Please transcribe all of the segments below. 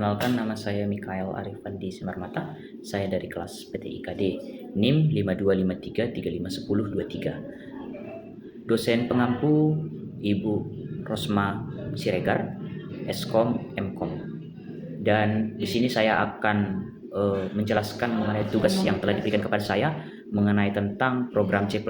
Perkenalkan, nama saya Mikael Arifandi Simarmata. Saya dari kelas PTIKD, NIM 5253351023. Dosen pengampu Ibu Rosma Siregar, Eskom Mkom. Dan di sini saya akan menjelaskan mengenai tugas yang telah diberikan kepada saya mengenai tentang program C++.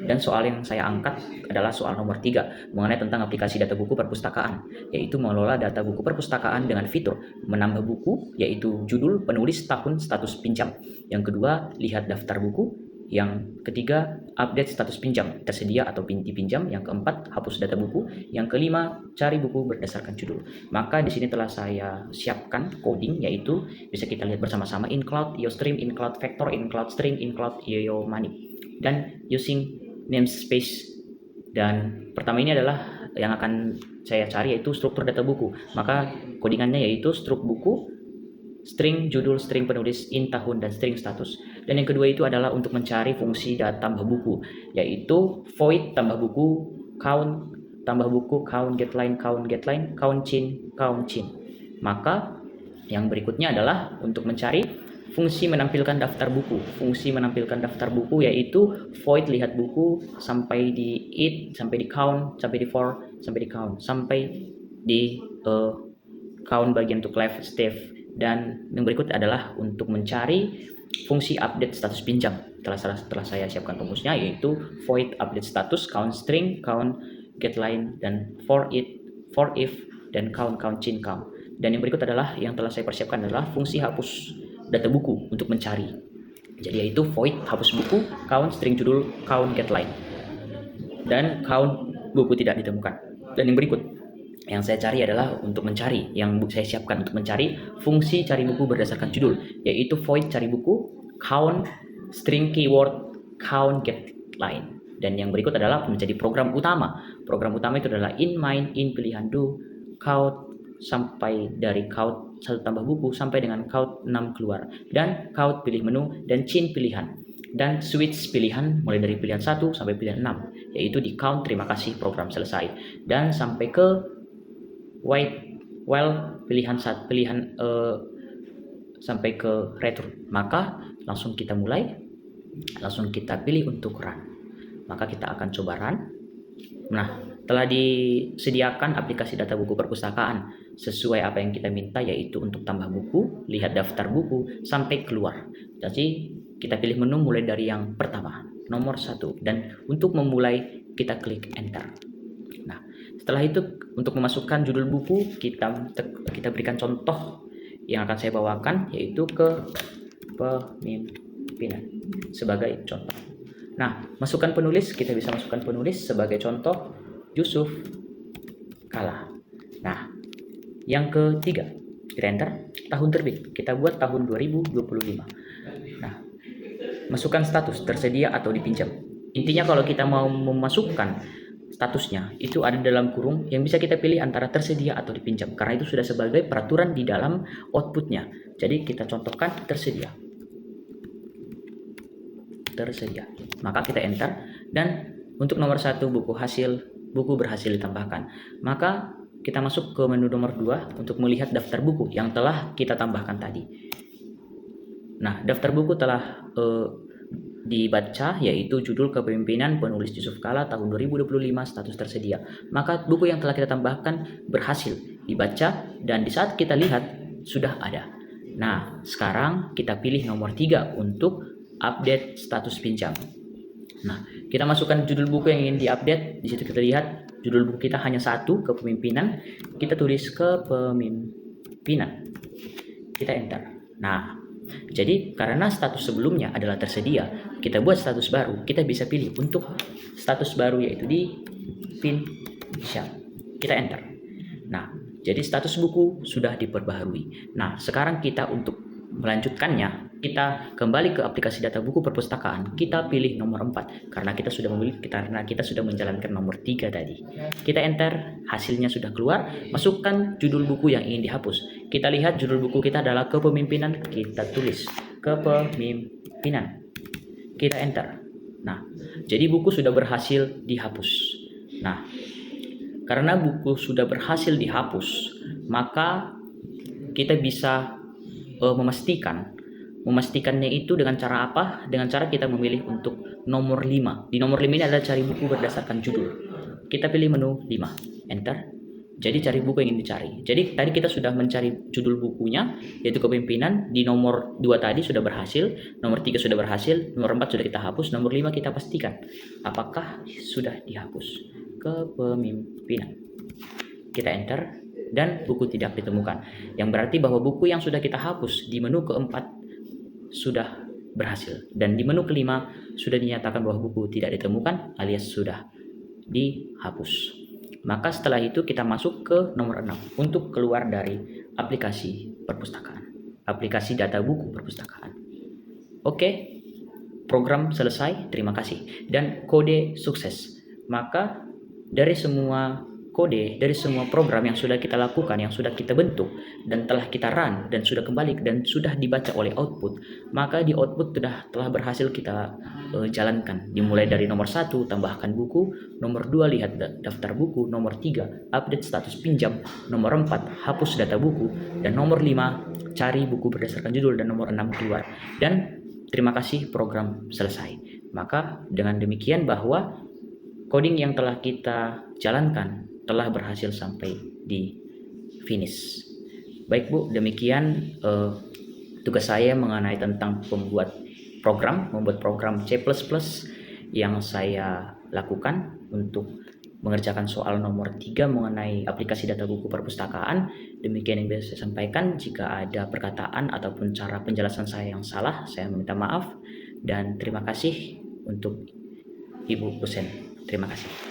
Dan soal yang saya angkat adalah soal nomor 3 mengenai tentang aplikasi data buku perpustakaan, yaitu mengelola data buku perpustakaan dengan fitur menambah buku, yaitu judul, penulis, tahun, status pinjam. Yang kedua, lihat daftar buku. Yang ketiga, update status pinjam, tersedia atau dipinjam. Yang keempat, hapus data buku. Yang kelima, cari buku berdasarkan judul. Maka di sini telah saya siapkan coding, yaitu bisa kita lihat bersama-sama: include iostream, include vector, include string, include iomoney, dan using namespace. Dan pertama ini adalah yang akan saya cari, yaitu struktur data buku. Maka codingannya yaitu struk buku, string judul, string penulis, int tahun, dan string status. Dan yang kedua itu adalah untuk mencari fungsi data tambah buku, yaitu void tambah buku, count tambah buku, count getline, count chain. Maka yang berikutnya adalah untuk mencari fungsi menampilkan daftar buku. Fungsi menampilkan daftar buku yaitu void lihat buku sampai di it, sampai di count, sampai di for, sampai di count, sampai di count bagian untuk left step. Dan yang berikut adalah untuk mencari fungsi update status pinjam. Setelah saya siapkan rumusnya, yaitu void update status, count string, count getline, dan for it, for if, dan count chain count. Dan yang berikut adalah yang telah saya persiapkan adalah fungsi hapus data buku untuk mencari. Jadi yaitu void hapus buku, count string judul, count getline, dan count buku tidak ditemukan. Dan yang berikut yang saya cari adalah untuk mencari, yang saya siapkan untuk mencari fungsi cari buku berdasarkan judul, yaitu void cari buku, count string keyword, count getline. Dan yang berikut adalah menjadi program utama. Program utama itu adalah in main, in pilihan do, count sampai dari count 1 tambah buku sampai dengan count 6 keluar, dan count pilih menu, dan chain pilihan, dan switch pilihan mulai dari pilihan 1 sampai pilihan 6, yaitu di count terima kasih program selesai, dan sampai ke while pilihan sampai ke return. Maka langsung kita mulai, langsung kita pilih untuk run. Maka kita akan coba run. Nah, telah disediakan aplikasi data buku perpustakaan sesuai apa yang kita minta, yaitu untuk tambah buku, lihat daftar buku, sampai keluar. Jadi kita pilih menu mulai dari yang pertama, nomor 1, dan untuk memulai kita klik enter. Nah, setelah itu untuk memasukkan judul buku, kita berikan contoh yang akan saya bawakan, yaitu kepemimpinan sebagai contoh. Nah, masukkan penulis, kita bisa masukkan penulis sebagai contoh Yusuf Kala. Nah, yang ketiga, kita enter tahun terbit, kita buat tahun 2025. Nah, masukkan status tersedia atau dipinjam. Intinya kalau kita mau memasukkan statusnya itu ada dalam kurung yang bisa kita pilih antara tersedia atau dipinjam, karena itu sudah sebagai peraturan di dalam outputnya. Jadi kita contohkan tersedia, maka kita enter. Dan untuk nomor 1, buku berhasil ditambahkan, maka kita masuk ke menu nomor 2 untuk melihat daftar buku yang telah kita tambahkan tadi. Nah, daftar buku telah dibaca, yaitu judul kepemimpinan penulis Yusuf Kala tahun 2025, status tersedia. Maka buku yang telah kita tambahkan berhasil dibaca, dan di saat kita lihat sudah ada. Nah, sekarang kita pilih nomor 3 untuk update status pinjam. Nah, kita masukkan judul buku yang ingin diupdate. Di situ kita lihat judul buku kita hanya 1, kepemimpinan. Kita tulis kepemimpinan. Kita enter. Nah, jadi karena status sebelumnya adalah tersedia, kita buat status baru. Kita bisa pilih untuk status baru, yaitu di pinjam. Kita enter. Nah, jadi status buku sudah diperbaharui. Nah, sekarang kita untuk melanjutkannya, kita kembali ke aplikasi data buku perpustakaan. Kita pilih nomor 4 karena kita sudah menjalankan nomor 3 tadi. Kita enter, hasilnya sudah keluar. Masukkan judul buku yang ingin dihapus. Kita lihat judul buku kita adalah kepemimpinan. Kita tulis kepemimpinan. Kita enter. Nah, jadi buku sudah berhasil dihapus. Nah, karena buku sudah berhasil dihapus, maka kita bisa memastikannya itu dengan cara apa? Dengan cara kita memilih untuk nomor 5. Di nomor 5 ini adalah cari buku berdasarkan judul. Kita pilih menu 5, enter. Jadi cari buku yang ingin dicari. Jadi tadi kita sudah mencari judul bukunya, yaitu Kepemimpinan. Di nomor 2 tadi sudah berhasil, nomor 3 sudah berhasil, nomor 4 sudah kita hapus, nomor 5 kita pastikan apakah sudah dihapus. Kepemimpinan. Kita enter dan buku tidak ditemukan. Yang berarti bahwa buku yang sudah kita hapus di menu keempat sudah berhasil. Dan di menu kelima sudah dinyatakan bahwa buku tidak ditemukan alias sudah dihapus. Maka setelah itu kita masuk ke nomor 6 untuk keluar dari aplikasi perpustakaan, aplikasi data buku perpustakaan. Oke, program selesai, terima kasih. Dan kode sukses. Maka dari semua kode, dari semua program yang sudah kita lakukan, yang sudah kita bentuk dan telah kita run dan sudah kembali dan sudah dibaca oleh output, maka di output telah berhasil kita jalankan. Dimulai dari nomor 1 tambahkan buku, nomor 2 lihat daftar buku, nomor 3 update status pinjam, nomor 4 hapus data buku, dan nomor 5 cari buku berdasarkan judul, dan nomor 6 keluar. Dan terima kasih, program selesai. Maka dengan demikian bahwa coding yang telah kita jalankan telah berhasil sampai di finish. Baik Bu, demikian tugas saya mengenai tentang membuat program C++ yang saya lakukan untuk mengerjakan soal nomor 3 mengenai aplikasi data buku perpustakaan. Demikian yang bisa saya sampaikan. Jika ada perkataan ataupun cara penjelasan saya yang salah, saya meminta maaf, dan terima kasih untuk Ibu dosen. Terima kasih.